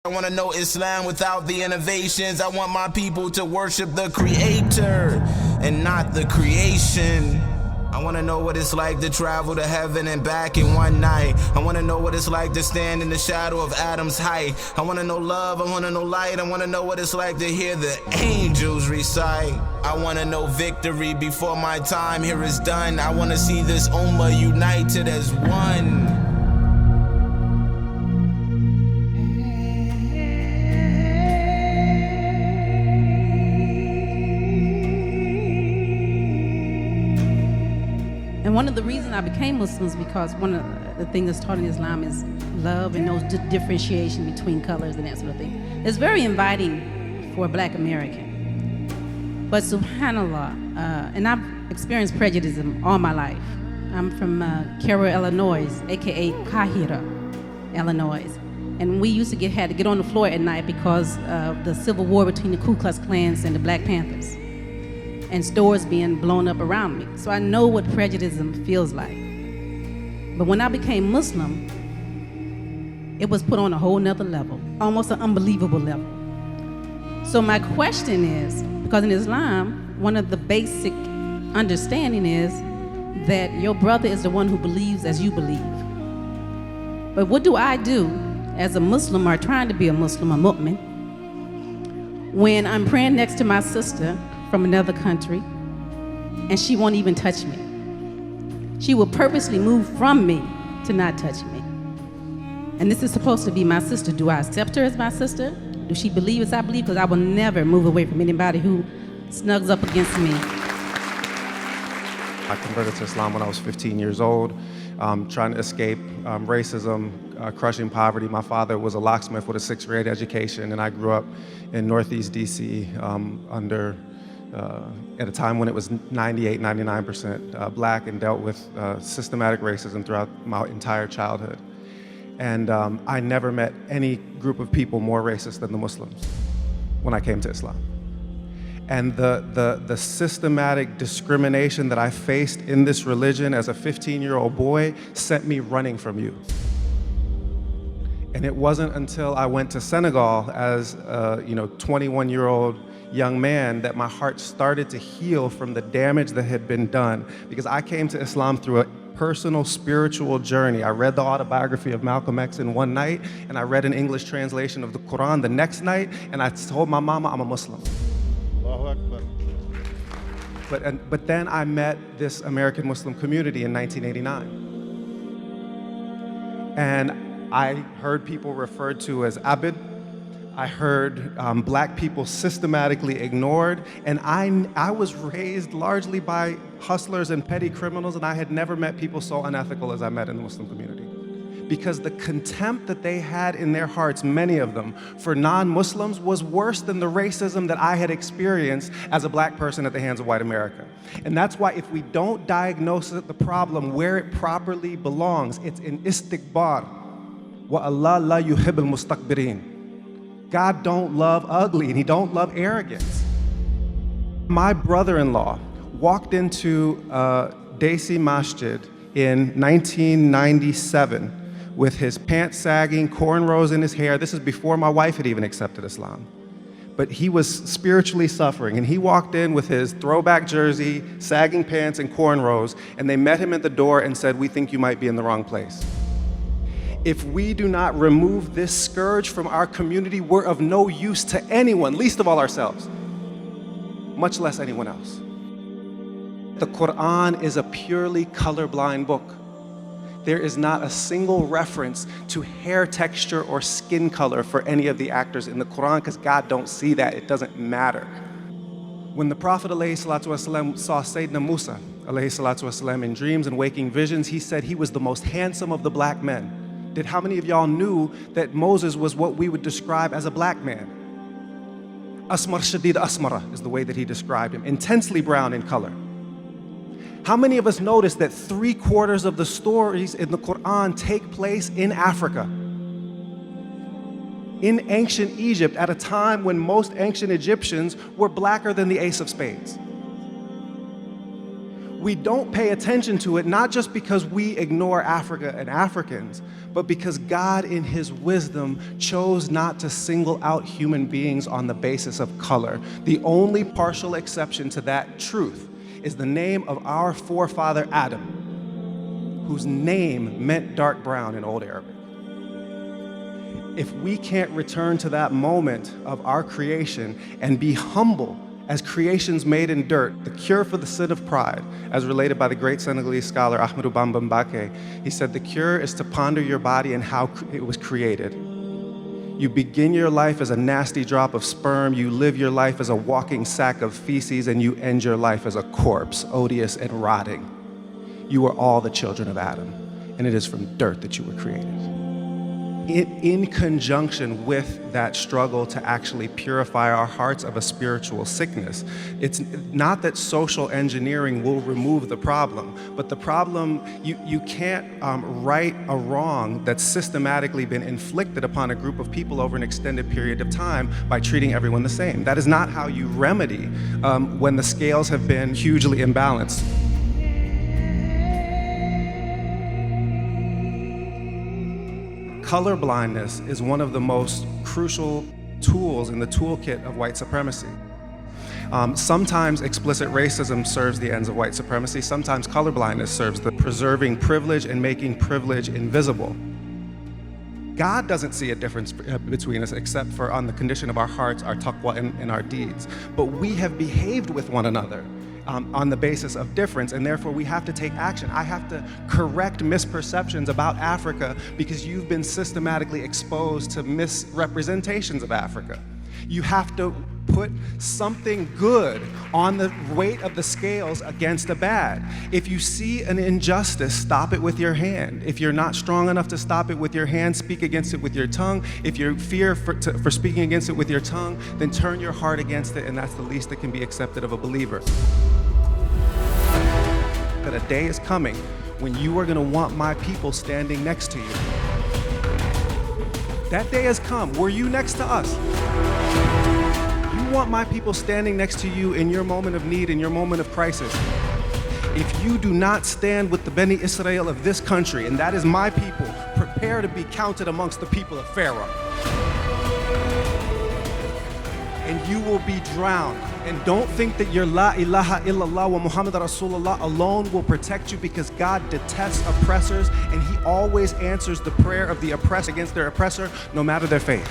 I want to know Islam without the innovations. I want my people to worship the Creator and not the creation. I want to know what it's like to travel to heaven and back in one night. I want to know what it's like to stand in the shadow of Adam's height. I want to know love, I want to know light. I want to know what it's like to hear the angels recite. I want to know victory before my time here is done. I want to see this ummah united as one. And one of the reasons I became Muslim is because one of the things that's taught in Islam is love and no differentiation between colors and that sort of thing. It's very inviting for a black American. But subhanAllah, and I've experienced prejudice all my life. I'm from Cairo, Illinois, AKA Kahira, Illinois. And we used to had to get on the floor at night because of the civil war between the Ku Klux Klans and the Black Panthers, and stores being blown up around me. So I know what prejudice feels like. But when I became Muslim, it was put on a whole nother level, almost an unbelievable level. So my question is, because in Islam, one of the basic understanding is that your brother is the one who believes as you believe. But what do I do as a Muslim or trying to be a Muslim, a mu'min, when I'm praying next to my sister from another country, and she won't even touch me? She will purposely move from me to not touch me. And this is supposed to be my sister. Do I accept her as my sister? Do she believe as I believe? Because I will never move away from anybody who snugs up against me. I converted to Islam when I was 15 years old, trying to escape racism, crushing poverty. My father was a locksmith with a 6th grade education, and I grew up in Northeast DC at a time when it was 98, 99% black, and dealt with systematic racism throughout my entire childhood. And I never met any group of people more racist than the Muslims when I came to Islam. And the systematic discrimination that I faced in this religion as a 15-year-old boy sent me running from you. And it wasn't until I went to Senegal as a 21-year-old young man that my heart started to heal from the damage that had been done. Because I came to Islam through a personal spiritual journey. I read the autobiography of Malcolm X in one night, and I read an English translation of the Quran the next night, and I told my mama I'm a Muslim. But then I met this American Muslim community in 1989. And I heard people referred to as Abid. I heard black people systematically ignored. And I was raised largely by hustlers and petty criminals, and I had never met people so unethical as I met in the Muslim community. Because the contempt that they had in their hearts, many of them, for non-Muslims was worse than the racism that I had experienced as a black person at the hands of white America. And that's why if we don't diagnose the problem where it properly belongs, it's in istighbar. Wa Allah la yuhibbul mustakbirin. God don't love ugly, and he don't love arrogance. My brother-in-law walked into Desi Masjid in 1997 with his pants sagging, cornrows in his hair. This is before my wife had even accepted Islam. But he was spiritually suffering, and he walked in with his throwback jersey, sagging pants, and cornrows, and they met him at the door and said, "We think you might be in the wrong place." If we do not remove this scourge from our community, we're of no use to anyone, least of all ourselves, much less anyone else. The Quran is a purely colorblind book. There is not a single reference to hair texture or skin color for any of the actors in the Quran, because God don't see that. It doesn't matter. When the Prophet ﷺ saw Sayyidina Musa ﷺ in dreams and waking visions, he said he was the most handsome of the black men. How many of y'all knew that Moses was what we would describe as a black man? Asmar Shadid Asmara is the way that he described him, intensely brown in color. How many of us noticed that 3/4 of the stories in the Quran take place in Africa? In ancient Egypt, at a time when most ancient Egyptians were blacker than the ace of spades. We don't pay attention to it, not just because we ignore Africa and Africans, but because God in his wisdom chose not to single out human beings on the basis of color. The only partial exception to that truth is the name of our forefather Adam, whose name meant dark brown in Old Arabic. If we can't return to that moment of our creation and be humble as creations made in dirt, the cure for the sin of pride, as related by the great Senegalese scholar Ahmadou Bamba Mbaké, he said, the cure is to ponder your body and how it was created. You begin your life as a nasty drop of sperm, you live your life as a walking sack of feces, and you end your life as a corpse, odious and rotting. You are all the children of Adam, and it is from dirt that you were created. In conjunction with that struggle to actually purify our hearts of a spiritual sickness, it's not that social engineering will remove the problem, but the problem, you can't right a wrong that's systematically been inflicted upon a group of people over an extended period of time by treating everyone the same. That is not how you remedy when the scales have been hugely imbalanced. Colorblindness is one of the most crucial tools in the toolkit of white supremacy. Sometimes explicit racism serves the ends of white supremacy. Sometimes colorblindness serves the preserving privilege and making privilege invisible. God doesn't see a difference between us except for on the condition of our hearts, our taqwa, and our deeds. But we have behaved with one another on the basis of difference, and therefore we have to take action. I have to correct misperceptions about Africa because you've been systematically exposed to misrepresentations of Africa. You have to put something good on the weight of the scales against a bad. If you see an injustice, stop it with your hand. If you're not strong enough to stop it with your hand, speak against it with your tongue. If you fear for speaking against it with your tongue, then turn your heart against it, and that's the least that can be accepted of a believer. That a day is coming when you are going to want my people standing next to you. That day has come. Were you next to us? You want my people standing next to you in your moment of need, in your moment of crisis. If you do not stand with the Beni Israel of this country, and that is my people, prepare to be counted amongst the people of Pharaoh. And you will be drowned. And don't think that your La ilaha illallah wa Muhammad Rasulullah alone will protect you, because God detests oppressors and he always answers the prayer of the oppressed against their oppressor, no matter their faith.